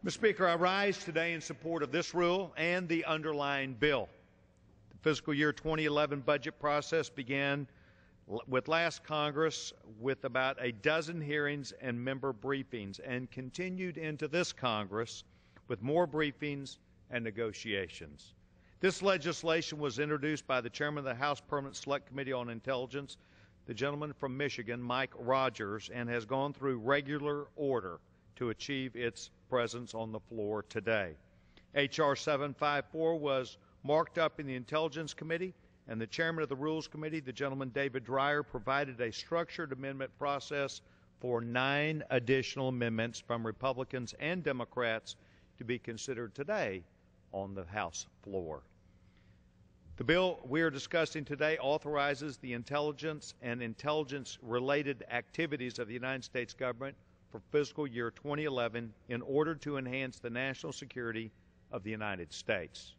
Mr. Speaker, I rise today in support of this rule and the underlying bill. The fiscal year 2011 budget process began with last Congress with about a dozen hearings and member briefings and continued into this Congress with more briefings and negotiations. This legislation was introduced by the chairman of the House Permanent Select Committee on Intelligence, the gentleman from Michigan, Mike Rogers, and has gone through regular order to achieve its presence on the floor today. H.R. 754 was marked up in the Intelligence Committee, and the chairman of the Rules Committee, the gentleman David Dreyer, provided a structured amendment process for 9 additional amendments from Republicans and Democrats to be considered today on the House floor. The bill we are discussing today authorizes the intelligence and intelligence-related activities of the United States government for fiscal year 2011 in order to enhance the national security of the United States,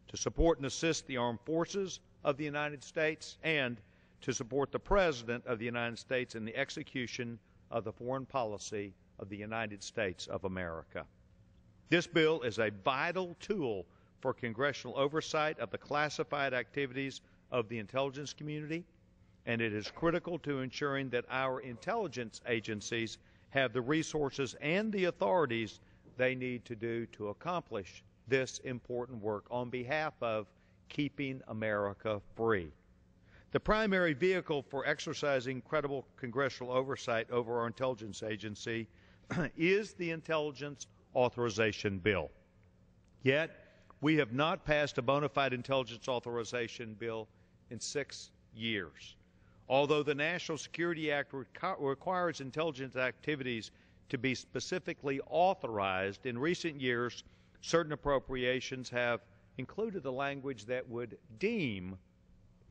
to support and assist the armed forces of the United States, and to support the President of the United States in the execution of the foreign policy of the United States of America. This bill is a vital tool for congressional oversight of the classified activities of the intelligence community, and it is critical to ensuring that our intelligence agencies have the resources and the authorities they need to accomplish this important work on behalf of keeping America free. The primary vehicle for exercising credible congressional oversight over our intelligence agency is the Intelligence Authorization Bill. Yet, we have not passed a bona fide intelligence authorization bill in 6 years. Although the National Security Act requires intelligence activities to be specifically authorized, in recent years, certain appropriations have included the language that would deem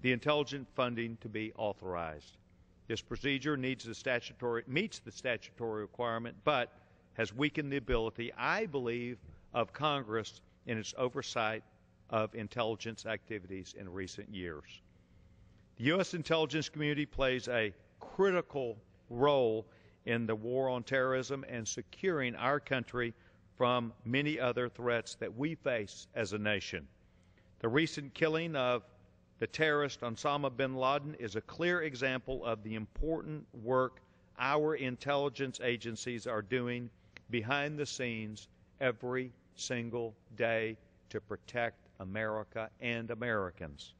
the intelligence funding to be authorized. This procedure meets the statutory requirement, but has weakened the ability, I believe, of Congress in its oversight of intelligence activities in recent years. The U.S. intelligence community plays a critical role in the war on terrorism and securing our country from many other threats that we face as a nation. The recent killing of the terrorist Osama bin Laden is a clear example of the important work our intelligence agencies are doing behind the scenes every single day to protect America and Americans.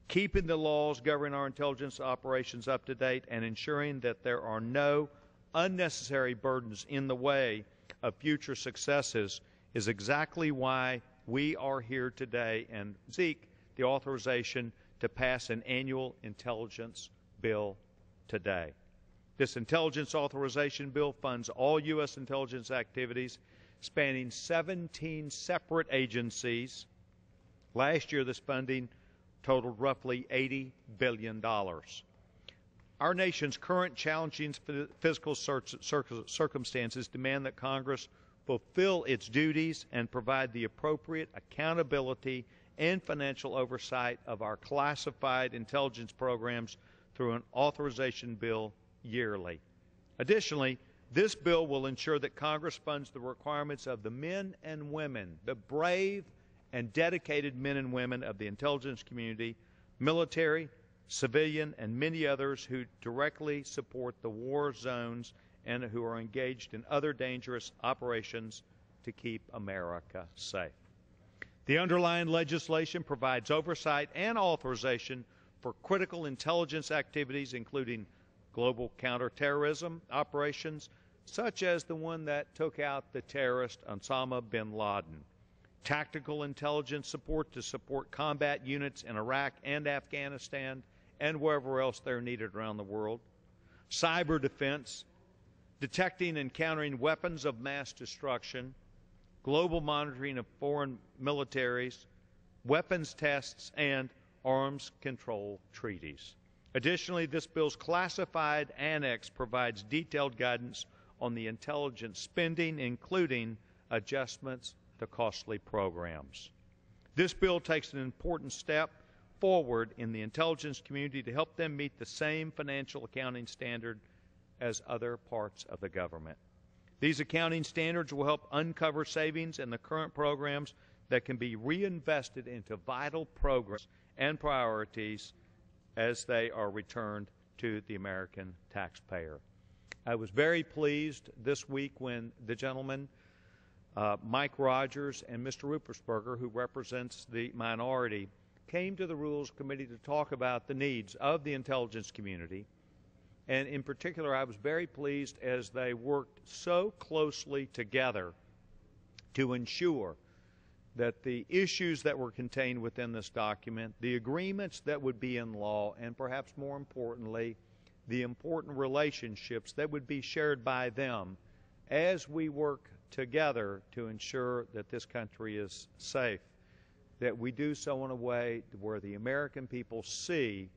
Keeping the laws governing our intelligence operations up to date and ensuring that there are no unnecessary burdens in the way of future successes is exactly why we are here today and seek the authorization to pass an annual intelligence bill today. This intelligence authorization bill funds all U.S. intelligence activities spanning 17 separate agencies. Last year, this funding totaled roughly $80 billion. Our nation's current challenging fiscal circumstances demand that Congress fulfill its duties and provide the appropriate accountability and financial oversight of our classified intelligence programs through an authorization bill yearly. Additionally, this bill will ensure that Congress funds the requirements of the men and women, the brave and dedicated men and women of the intelligence community, military, civilian, and many others who directly support the war zones and who are engaged in other dangerous operations to keep America safe. The underlying legislation provides oversight and authorization for critical intelligence activities, including global counterterrorism operations, such as the one that took out the terrorist Osama bin Laden, tactical intelligence support to support combat units in Iraq and Afghanistan and wherever else they're needed around the world, cyber defense, detecting and countering weapons of mass destruction, global monitoring of foreign militaries, weapons tests, and arms control treaties. Additionally, this bill's classified annex provides detailed guidance on the intelligence spending, including adjustments to costly programs. This bill takes an important step forward in the intelligence community to help them meet the same financial accounting standard as other parts of the government. These accounting standards will help uncover savings in the current programs that can be reinvested into vital programs and priorities as they are returned to the American taxpayer. I was very pleased this week when the gentleman, Mike Rogers, and Mr. Ruppersberger, who represents the minority, came to the Rules Committee to talk about the needs of the intelligence community. And in particular, I was very pleased as they worked so closely together to ensure that the issues that were contained within this document, the agreements that would be in law, and perhaps more importantly, the important relationships that would be shared by them as we work together to ensure that this country is safe, that we do so in a way where the American people see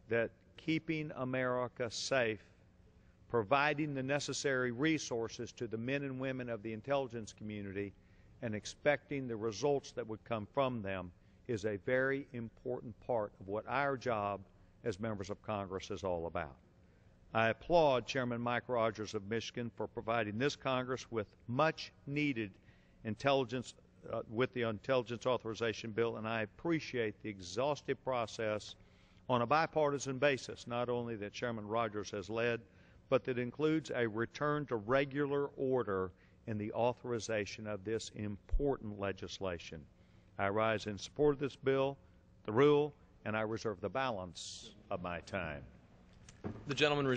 that keeping America safe, providing the necessary resources to the men and women of the intelligence community, and expecting the results that would come from them is a very important part of what our job as members of Congress is all about. I applaud Chairman Mike Rogers of Michigan for providing this Congress with much needed intelligence with the Intelligence Authorization Bill, and I appreciate the exhaustive process on a bipartisan basis, not only that Chairman Rogers has led, but that includes a return to regular order in the authorization of this important legislation. I rise in support of this bill, the rule, and I reserve the balance of my time. The gentleman